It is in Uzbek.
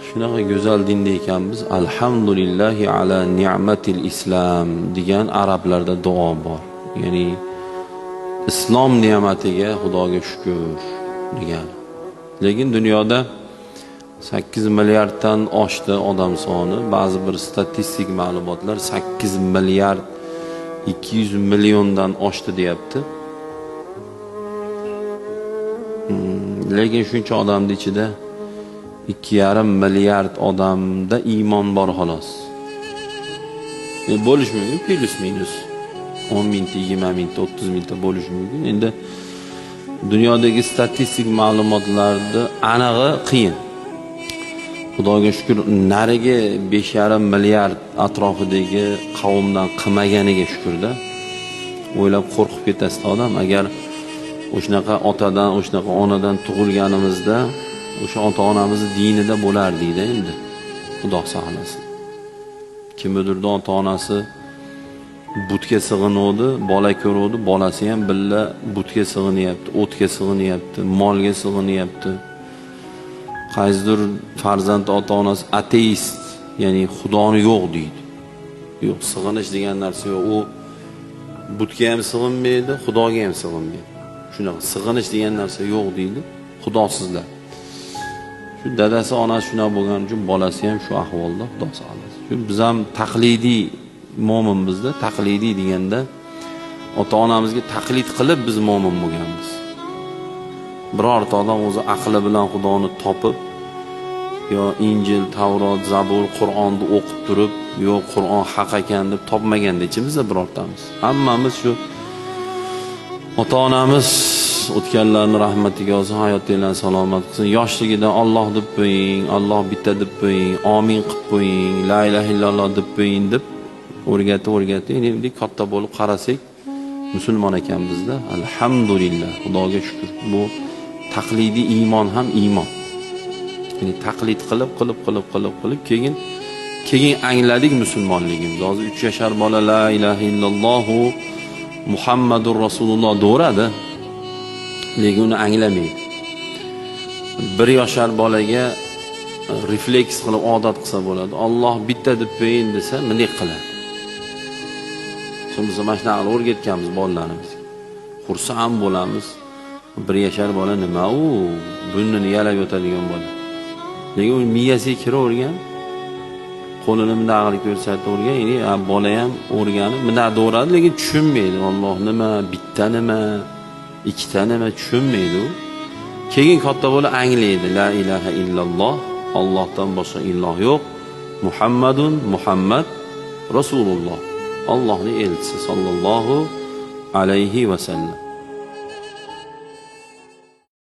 shunaqa go'zal dinda ekanmiz. Alhamdulillahi ala ni'matil islam degan arablarda duo bor. Ya'ni islom ne'matiga Xudoga shukr degan. Lekin dunyoda 8 milliarddan oshdi odam soni. Ba'zi bir statistik ma'lumotlar 8 milliard 200 milliondan oshdi deyapti. Lekin shuncha odamning ichida 2,5 milliard odamda iymon bor xolos. Bo'lish mumkin, plus minus 10 mingta, 20 mingta, 30 mingta bo'lish mumkin. Endi dunyodagi statistik ma'lumotlarni anig'i qiyin. Xudoga shukr, nariga 5,5 milliard atrofidagi qavmdan qilmaganiga shukrda. O'ylab qo'rqib ketasiz odam, agar o'shnaqa otadan, o'shnaqa onadan tug'ilganimizda o'sha ota-onamizni dinida bo'lardikda endi. Xudo saqlasin. Kimdirda ota-onasi butga sig'inuvdi, bola ko'ruvdi, bolasi ham billa butga sig'inyapti, o'tga sig'inyapti, molga sig'inyapti. Qaysidir farzand ota-onasi ateist, ya'ni Xudoni yo'q deydi. Yo'q, sig'inish degan narsa yo'q. U butga ham sig'inmaydi, Xudoga ham sig'inmaydi. Shunaqa sig'inish degan narsa yo'q deydi. Xudosizlar. Shu dadasi, onasi shunaqa bo'lgani uchun bolasi ham shu ahvolda, Xudo saqlasin. Shu biz ham taqlidiy mo'minmizda, taqlidiy deganda ota-onamizga taqlid qilib biz mo'min bo'lganmiz. Birorta odam o'zi aqli bilan Xudoni topib yo Injil, Tavrot, Zabur, Qur'onni o'qib turib, yo Qur'on haq ekan deb topmaganda ichimizda birortamiz. Hammamiz shu ota-onamiz o'tganlarni rahmatiga olsin, hayotinglarni salomat qilsin. Yoshligidan Alloh deb qo'ying, Alloh bitta deb qo'ying, amin qilib qo'ying, la ilaha illalloh deb qo'ying deb o'rgatib, endi katta bo'lib qarasak, musulmon ekanmizda. Alhamdulillah, Xudoga shukr. Bu taqlidiy iymon ham iymon. Ya'ni taqlid qilib keyin angladik musulmonligimizni. Hozir 3 yashar bola la ilaha illalloh Muhammadur Rasululloh do'radi, lekin uni anglamaydi. 1 yoshar bolaga refleks qilib odat qilsa bo'ladi. Alloh bitta deb qo'yin desa, nima qiladi? Biz mana shuni o'rgatganmiz bolalarimiz. Xursand bo'lamiz. 1 yashar bola nima u? Burnini yalab yotadigan bola. Lekin u miyasiga kiravergan, qo'lini bunday qilib ko'rsatib o'rgan, ya'ni bola ham o'rganib bunday do'radi, lekin tushunmaydi. Alloh nima, bitta nima, ikkita nima tushunmaydi u. Keyin katta bo'lib anglaydi. La ilaha illalloh, Allohdan boshqa iloh yo'q. Muhammad Rasululloh. Allohning elchisi sallallohu alayhi va sallam.